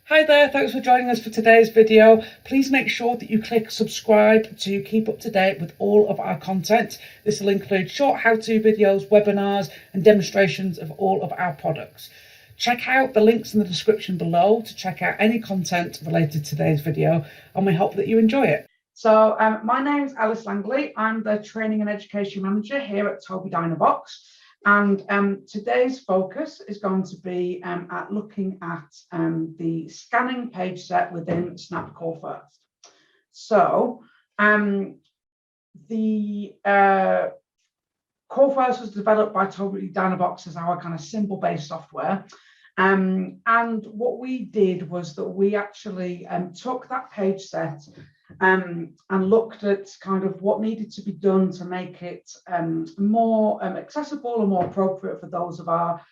Hi there, thanks for joining us for today's video. Please make sure that you click subscribe to keep up to date with all of our content. This will include short how-to videos, webinars and demonstrations of all of our products. Check out the links in the description below to check out any content related to today's video, and we hope that you enjoy it. So my name is Alice Langley. I'm the Training and Education Manager here at Tobii Dynavox. And today's focus is going to be at looking at the scanning page set within Snap Core First. So the Core First was developed by Tobii Dynavox as our kind of symbol-based software. And what we did was that we actually took that page set and looked at kind of what needed to be done to make it more accessible and more appropriate for those of our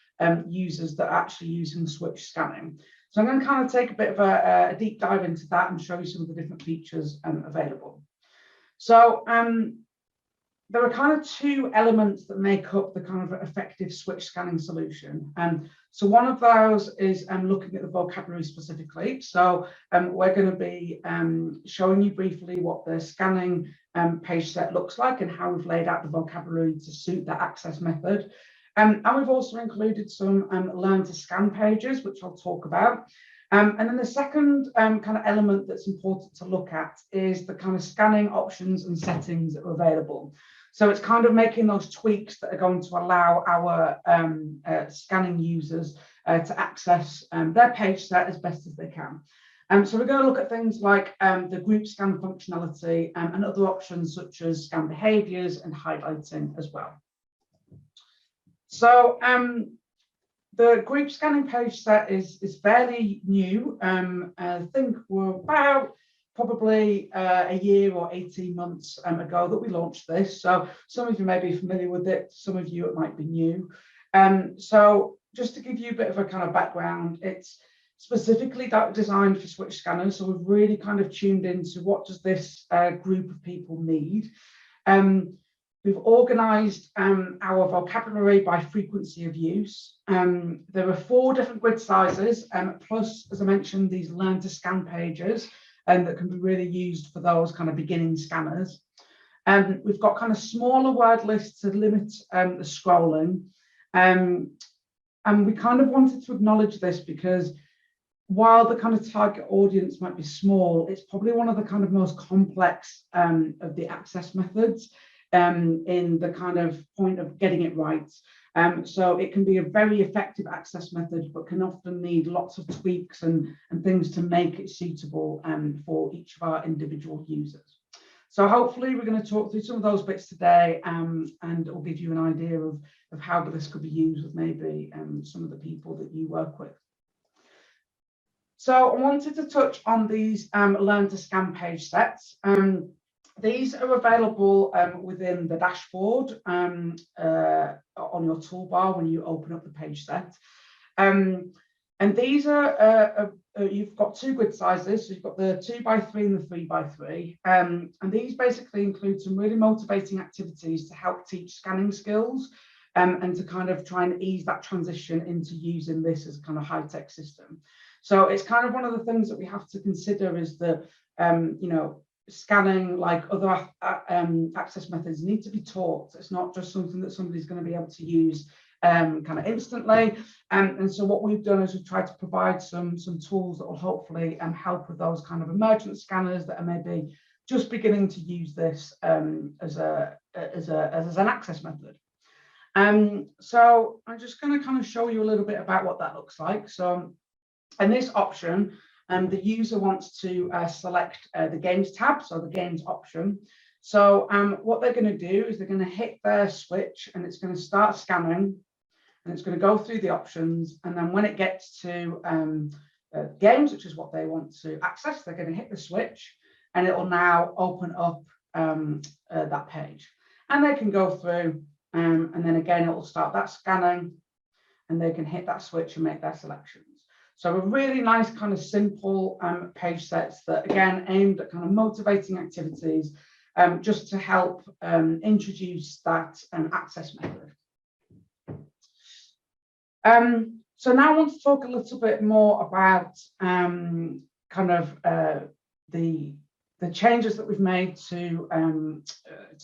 users that are actually using switch scanning. So I'm going to kind of take a bit of a deep dive into that and show you some of the different features available. So there are kind of two elements that make up the kind of effective switch scanning solution. So one of those is looking at the vocabulary specifically. So we're going to be showing you briefly what the scanning page set looks like and how we've laid out the vocabulary to suit that access method. And we've also included some learn to scan pages, which I'll talk about. And then the second kind of element that's important to look at is the kind of scanning options and settings that are available. So it's kind of making those tweaks that are going to allow our scanning users to access their page set as best as they can. So we're going to look at things like the group scan functionality and other options such as scan behaviors and highlighting as well. So the group scanning page set is fairly new. I think we're about probably a year or 18 months ago that we launched this. So some of you may be familiar with it, some of you it might be new. So just to give you a bit of a kind of background, it's specifically designed for switch scanners. So we've really kind of tuned into what does this group of people need. We've organised our vocabulary by frequency of use. There are 4 different grid sizes, plus, as I mentioned, these learn to scan pages that can be really used for those kind of beginning scanners. We've got kind of smaller word lists to limit the scrolling. And we kind of wanted to acknowledge this because while the kind of target audience might be small, it's probably one of the kind of most complex of the access methods in the kind of point of getting it right. So it can be a very effective access method, but can often need lots of tweaks and things to make it suitable for each of our individual users. So hopefully we're going to talk through some of those bits today and it'll give you an idea of how this could be used with maybe some of the people that you work with. So I wanted to touch on these learn to scan page sets. These are available within the dashboard on your toolbar when you open up the page set. And these are, you've got 2 grid sizes. So you've got the 2x3 and the 3x3. And these basically include some really motivating activities to help teach scanning skills and to kind of try and ease that transition into using this as a kind of high-tech system. So it's kind of one of the things that we have to consider is that, you know, scanning, like other access methods, need to be taught. It's not just something that somebody's going to be able to use kind of instantly. And so what we've done is we've tried to provide some tools that will hopefully help with those kind of emergent scanners that are maybe just beginning to use this as an access method. So I'm just going to kind of show you a little bit about what that looks like. So in this option, the user wants to select the games tab, so the games option. So what they're going to do is they're going to hit their switch and it's going to start scanning and it's going to go through the options. And then when it gets to games, which is what they want to access, they're going to hit the switch and it will now open up that page. And they can go through and then again, it will start that scanning and they can hit that switch and make their selections. So a really nice kind of simple page sets that again aimed at kind of motivating activities just to help introduce that access method. So now I want to talk a little bit more about kind of the changes that we've made to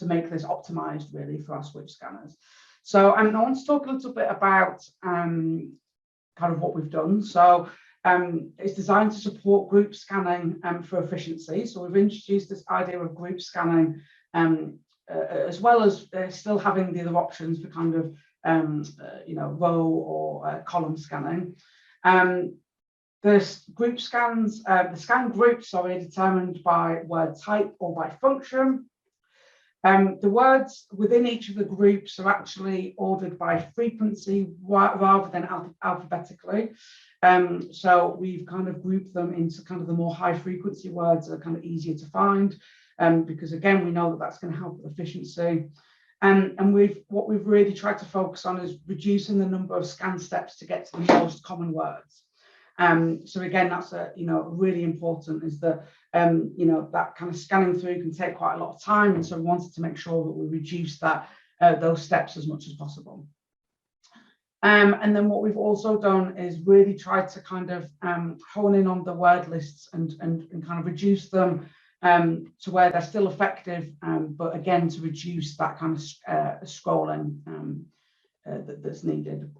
make this optimized really for our switch scanners. So I want to talk a little bit about kind of what we've done. So it's designed to support group scanning for efficiency. So we've introduced this idea of group scanning as well as still having the other options for kind of row or column scanning. The group scans, the scan groups are determined by word type or by function. The words within each of the groups are actually ordered by frequency rather than alphabetically. So we've kind of grouped them into kind of the more high frequency words that are kind of easier to find, because again, we know that that's going to help with efficiency. And what we've really tried to focus on is reducing the number of scan steps to get to the most common words. So again, that's really important, is that that kind of scanning through can take quite a lot of time, and so we wanted to make sure that we reduce those steps as much as possible. And then what we've also done is really try to kind of hone in on the word lists and kind of reduce them to where they're still effective, but again to reduce that kind of scrolling that's needed.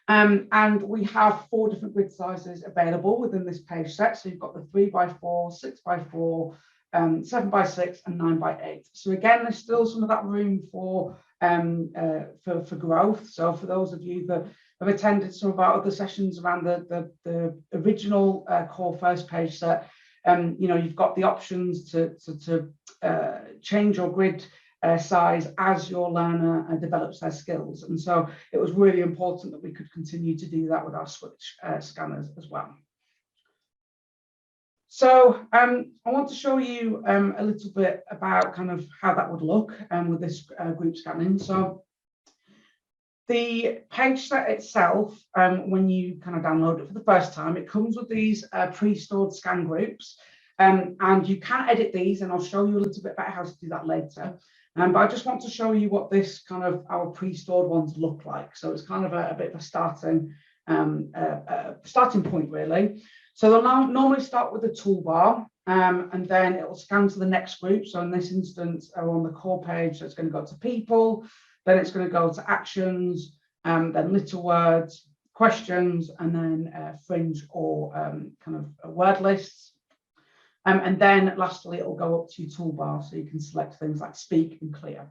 And we have 4 different grid sizes available within this page set. So you've got the 3x4, 6x4, 7x6, and 9x8. So again, there's still some of that room for growth. So for those of you that have attended some of our other sessions around the original Core First page set, you've got the options to change your grid size as your learner develops their skills. And so it was really important that we could continue to do that with our switch scanners as well. So I want to show you a little bit about kind of how that would look with this group scanning. So the page set itself, when you kind of download it for the first time, it comes with these pre-stored scan groups, and you can edit these, and I'll show you a little bit about how to do that later. But I just want to show you what this kind of our pre-stored ones look like. So it's kind of a bit of a starting point really. So they'll normally start with the toolbar, and then it will scan to the next group. So in this instance, on the core page, so it's going to go to people, then it's going to go to actions, then little words, questions, and then fringe or kind of word lists. And then lastly, it will go up to your toolbar, so you can select things like speak and clear.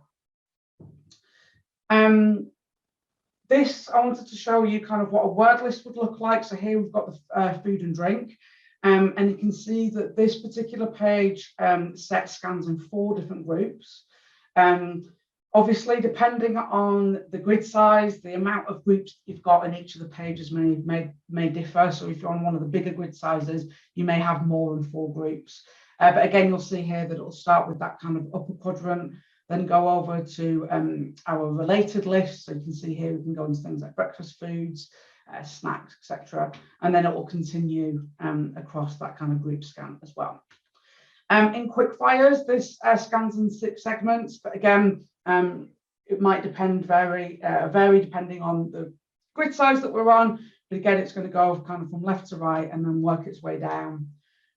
This, I wanted to show you kind of what a word list would look like. So here we've got the food and drink, and you can see that this particular page set scans in 4 different groups. Obviously, depending on the grid size, the amount of groups you've got in each of the pages may differ. So if you're on one of the bigger grid sizes, you may have more than 4 groups. But again, you'll see here that it'll start with that kind of upper quadrant, then go over to our related list. So you can see here we can go into things like breakfast foods, snacks, etc. And then it will continue across that kind of group scan as well. In quickfires, this scans in 6 segments, but again, it might vary depending on the grid size that we're on. But again, it's going to go kind of from left to right and then work its way down.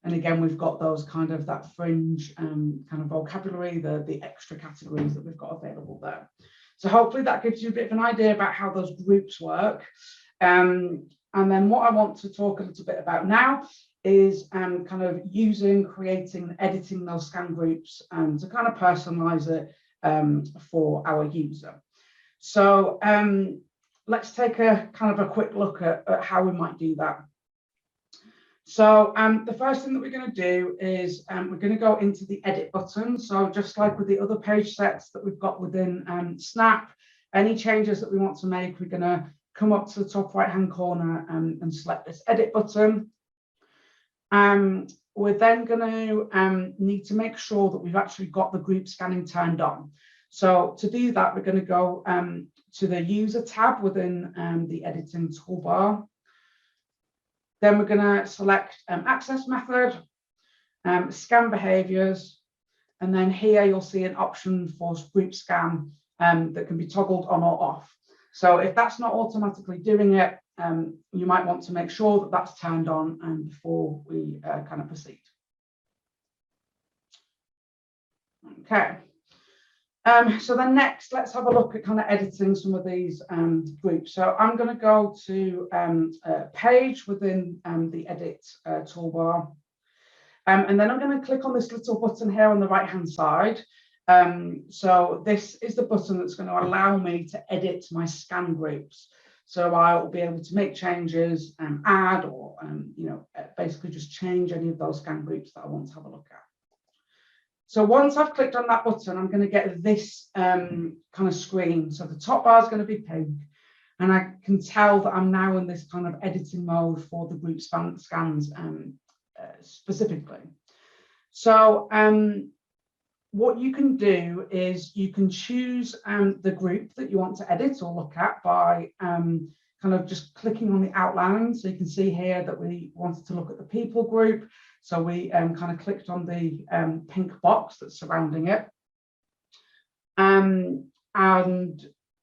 And again, we've got those kind of that fringe kind of vocabulary, the extra categories that we've got available there. So hopefully that gives you a bit of an idea about how those groups work. And then what I want to talk a little bit about now is kind of creating and editing those scan groups to kind of personalize it for our user. So let's take a kind of a quick look at how we might do that. So the first thing that we're going to do is we're going to go into the edit button. So just like with the other page sets that we've got within Snap, any changes that we want to make, we're going to come up to the top right hand corner and select this edit button. We're then going to need to make sure that we've actually got the group scanning turned on. So to do that, we're going to go to the user tab within the editing toolbar. Then we're going to select access method, scan behaviors, and then here you'll see an option for group scan that can be toggled on or off. So if that's not automatically doing it, you might want to make sure that that's turned on before we kind of proceed. Okay. So then next, let's have a look at kind of editing some of these groups. So I'm going to go to a page within the edit toolbar. And then I'm going to click on this little button here on the right hand side. So this is the button that's going to allow me to edit my scan groups. So I'll be able to make changes, add, or basically just change any of those scan groups that I want to have a look at. So once I've clicked on that button, I'm going to get this kind of screen. So the top bar is going to be pink, and I can tell that I'm now in this kind of editing mode for the group scans specifically. So what you can do is you can choose the group that you want to edit or look at by kind of just clicking on the outline. So you can see here that we wanted to look at the people group. So we kind of clicked on the pink box that's surrounding it. And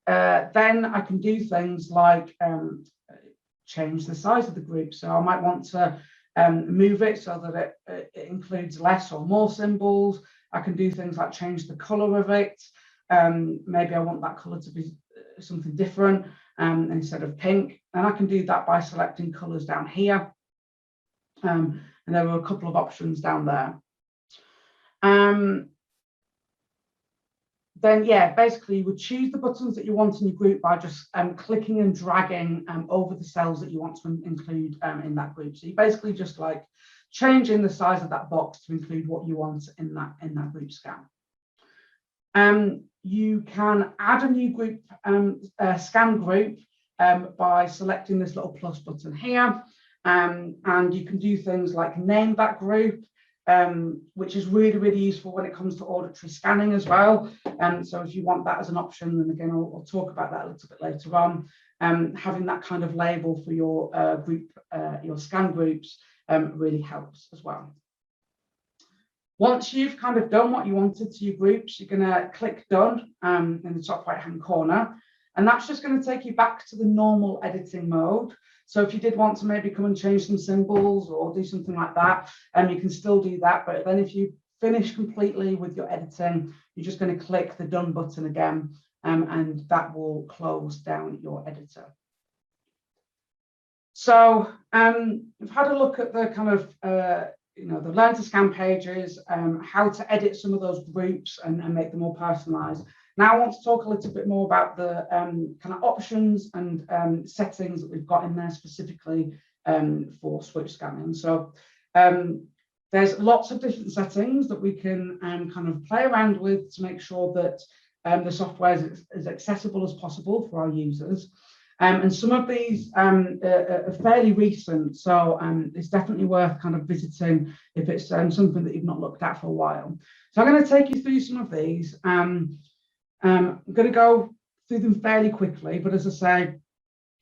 then I can do things like change the size of the group. So I might want to move it so that it includes less or more symbols. I can do things like change the color of it. Maybe I want that color to be something different instead of pink. And I can do that by selecting colors down here. And there were a couple of options down there. Then, yeah, basically you would choose the buttons that you want in your group by just clicking and dragging over the cells that you want to include in that group. So you basically just like changing the size of that box to include what you want in that group scan. You can add a new group scan group by selecting this little plus button here. And you can do things like name that group, which is really, really useful when it comes to auditory scanning as well. So if you want that as an option, and again, I'll talk about that a little bit later on, having that kind of label for your group, your scan groups really helps as well. Once you've kind of done what you wanted to your groups, you're going to click done in the top right hand corner. And that's just going to take you back to the normal editing mode. So if you did want to maybe come and change some symbols or do something like that, you can still do that. But then if you finish completely with your editing, you're just going to click the done button again, and that will close down your editor. So we've had a look at the kind of, the Learn to Scan pages, how to edit some of those groups and make them more personalized. Now I want to talk a little bit more about the kind of options and settings that we've got in there specifically for switch scanning. So there's lots of different settings that we can kind of play around with to make sure that the software is as accessible as possible for our users. And some of these are fairly recent, so it's definitely worth kind of visiting if it's something that you've not looked at for a while. So I'm going to take you through some of these. I'm going to go through them fairly quickly, but as I say,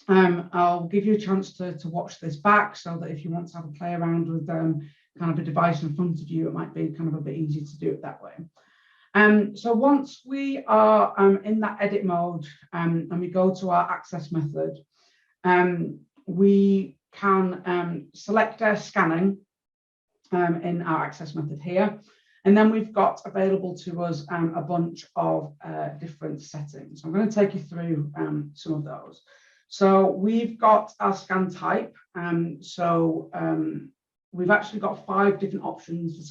I'll give you a chance to watch this back so that if you want to have a play around with kind of a device in front of you, it might be kind of a bit easier to do it that way. So once we are in that edit mode and we go to our access method, we can select our scanning in our access method here. And then we've got available to us a bunch of different settings. So I'm going to take you through some of those. So we've got our scan type. We've actually got 5 different options for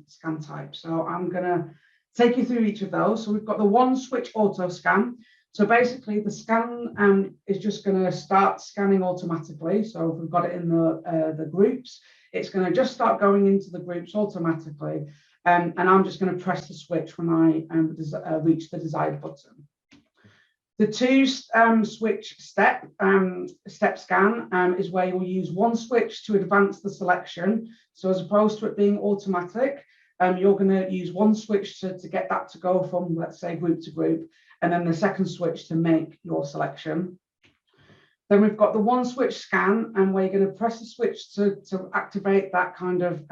scan type. So I'm going to take you through each of those. So we've got the one switch auto scan. So basically the scan is just going to start scanning automatically. So if we've got it in the groups, it's going to just start going into the groups automatically. And I'm just going to press the switch when I reach the desired button. The 2 switch step scan is where you'll use one switch to advance the selection. So as opposed to it being automatic, you're going to use one switch to get that to go from, let's say, group to group, and then the second switch to make your selection. Then we've got the one switch scan, and where you're going to press the switch to activate that kind of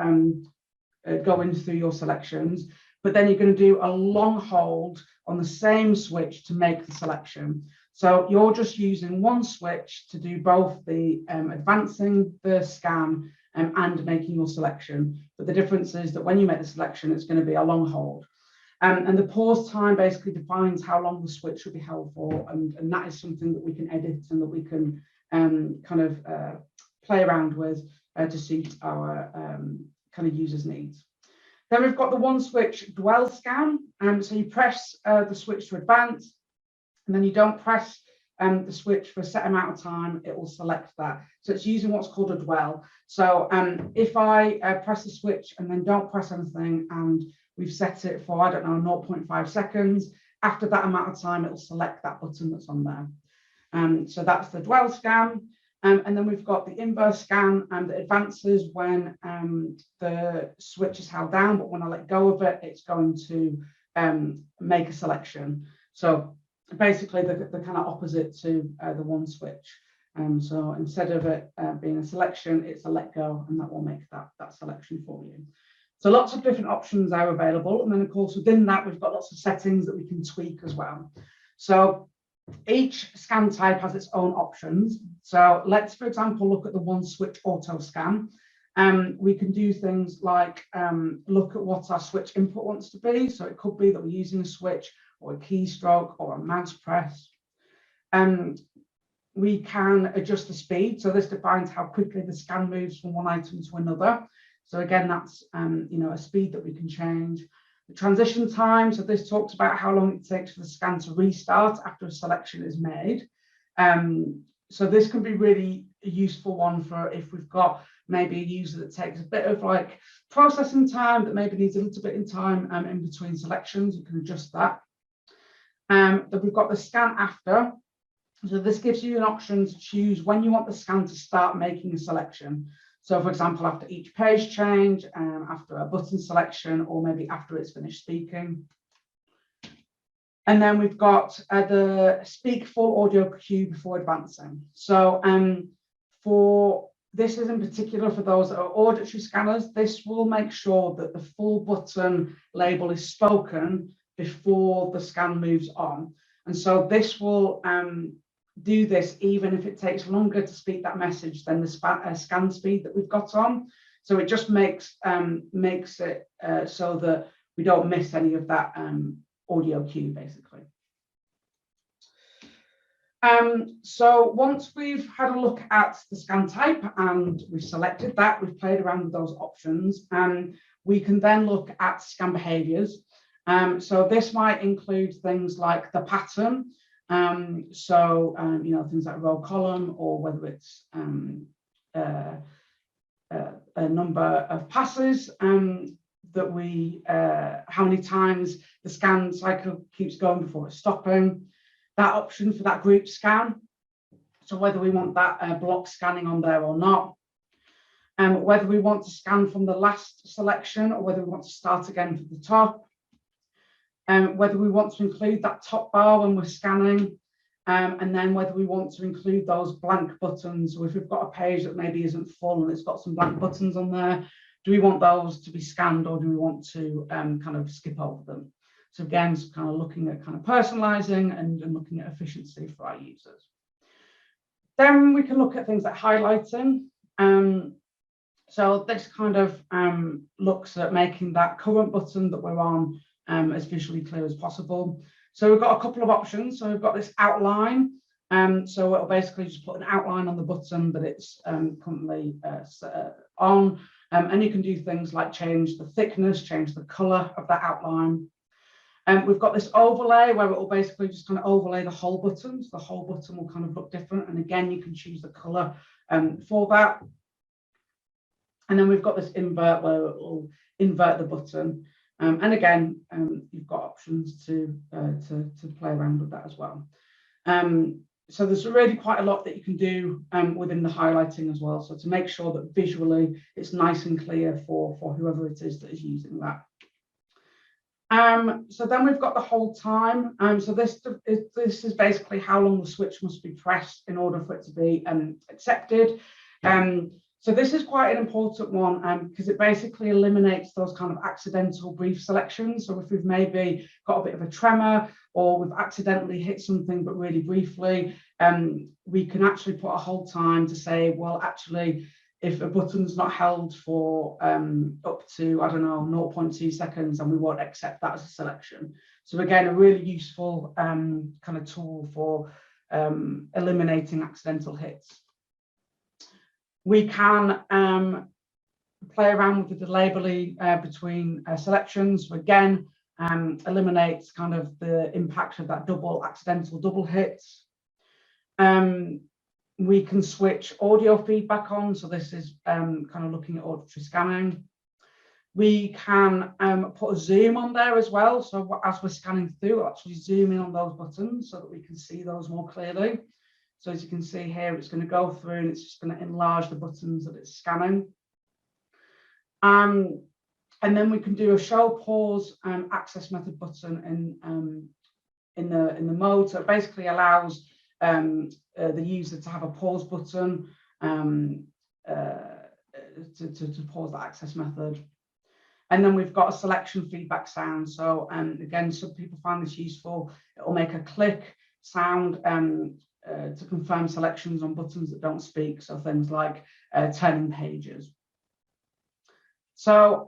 going through your selections. But then you're going to do a long hold on the same switch to make the selection. So you're just using one switch to do both the advancing the scan and making your selection. But the difference is that when you make the selection, it's going to be a long hold. And the pause time basically defines how long the switch should be held for. And that is something that we can edit and that we can play around with to suit our kind of users' needs. Then we've got the one switch dwell scan. So you press the switch to advance, and then you don't press the switch for a set amount of time, it will select that. So it's using what's called a dwell. So if I press the switch and then don't press anything, and we've set it for, I don't know, 0.5 seconds, after that amount of time, it will select that button that's on there. So that's the dwell scan. And then we've got the inverse scan that advances when the switch is held down, but when I let go of it, it's going to make a selection. So basically the kind of opposite to the one switch. So instead of it being a selection, it's a let go, and that will make that selection for you. So lots of different options are available. And then of course, within that, we've got lots of settings that we can tweak as well. So each scan type has its own options. So let's, for example, look at the one switch auto scan. We can do things like look at what our switch input wants to be. So it could be that we're using a switch or a keystroke or a mouse press. We can adjust the speed. So this defines how quickly the scan moves from one item to another. So again, that's a speed that we can change. The transition time, so this talks about how long it takes for the scan to restart after a selection is made. So this can be really a useful one for if we've got maybe a user that takes a bit of like processing time, that maybe needs a little bit of time in between selections. You can adjust that. Then we've got the scan after. So this gives you an option to choose when you want the scan to start making a selection. So for example, after each page change, after a button selection, or maybe after it's finished speaking. And then we've got the speak full audio cue before advancing. So for this is in particular for those that are auditory scanners, this will make sure that the full button label is spoken before the scan moves on. And so this will do this even if it takes longer to speak that message than the scan speed that we've got on. So it just makes it so that we don't miss any of that audio cue, basically. So once we've had a look at the scan type and we've selected that, we've played around with those options, we can then look at scan behaviors. So this might include things like the pattern. Things like row column, or whether it's a number of passes that we, how many times the scan cycle keeps going before it's stopping. That option for that group scan. So whether we want that block scanning on there or not. Whether we want to scan from the last selection or whether we want to start again from the top. Whether we want to include that top bar when we're scanning, and then whether we want to include those blank buttons. So if we've got a page that maybe isn't full and it's got some blank buttons on there, do we want those to be scanned, or do we want to kind of skip over them? So again, it's kind of looking at kind of personalizing and looking at efficiency for our users. Then we can look at things like highlighting. So this kind of looks at making that current button that we're on as visually clear as possible. So we've got a couple of options. So we've got this outline. So it'll basically just put an outline on the button that it's currently on. And you can do things like change the thickness, change the color of that outline. We've got this overlay where it will basically just kind of overlay the whole button. So the whole button will kind of look different. And again, you can choose the color for that. And then we've got this invert where it will invert the button. And again, you've got options to play around with that as well. So there's really quite a lot that you can do within the highlighting as well. So to make sure that visually it's nice and clear for whoever it is that is using that. So then we've got the hold time. So this is basically how long the switch must be pressed in order for it to be accepted. So this is quite an important one because it basically eliminates those kind of accidental brief selections. So if we've maybe got a bit of a tremor or we've accidentally hit something but really briefly, we can actually put a hold time to say, well, actually, if a button's not held for up to, I don't know, 0.2 seconds, and we won't accept that as a selection. So again, a really useful kind of tool for eliminating accidental hits. We can play around with the delabeling between selections. So again, eliminates kind of the impact of that accidental double hits. We can switch audio feedback on. So this is kind of looking at auditory scanning. We can put a zoom on there as well. So as we're scanning through, we'll actually zoom in on those buttons so that we can see those more clearly. So as you can see here, it's going to go through and it's just going to enlarge the buttons that it's scanning. And then we can do a show pause access method button in the mode. So it basically allows the user to have a pause button to pause the access method. And then we've got a selection feedback sound. So again, some people find this useful. It will make a click sound to confirm selections on buttons that don't speak. So things like turning pages. So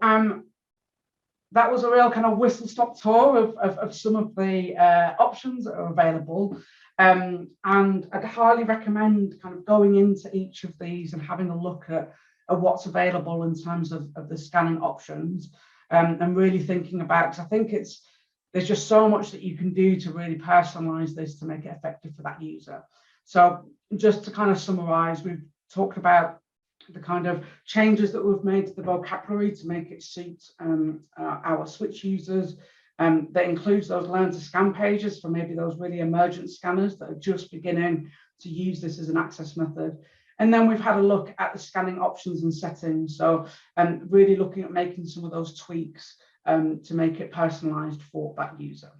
that was a real kind of whistle-stop tour of some of the options that are available. And I'd highly recommend kind of going into each of these and having a look at what's available in terms of the scanning options and really thinking about, because I think there's just so much that you can do to really personalize this to make it effective for that user. So just to kind of summarize, we've talked about the kind of changes that we've made to the vocabulary to make it suit our switch users. That includes those learn to scan pages for maybe those really emergent scanners that are just beginning to use this as an access method. And then we've had a look at the scanning options and settings. So really looking at making some of those tweaks to make it personalized for that user.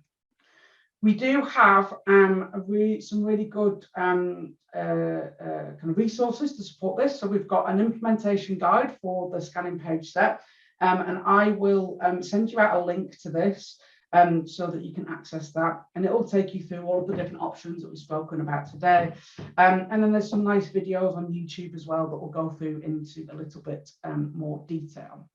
We do have some really good kind of resources to support this. So we've got an implementation guide for the scanning page set, and I will send you out a link to this so that you can access that, and it will take you through all of the different options that we've spoken about today. And then there's some nice videos on YouTube as well that will go through into a little bit more detail.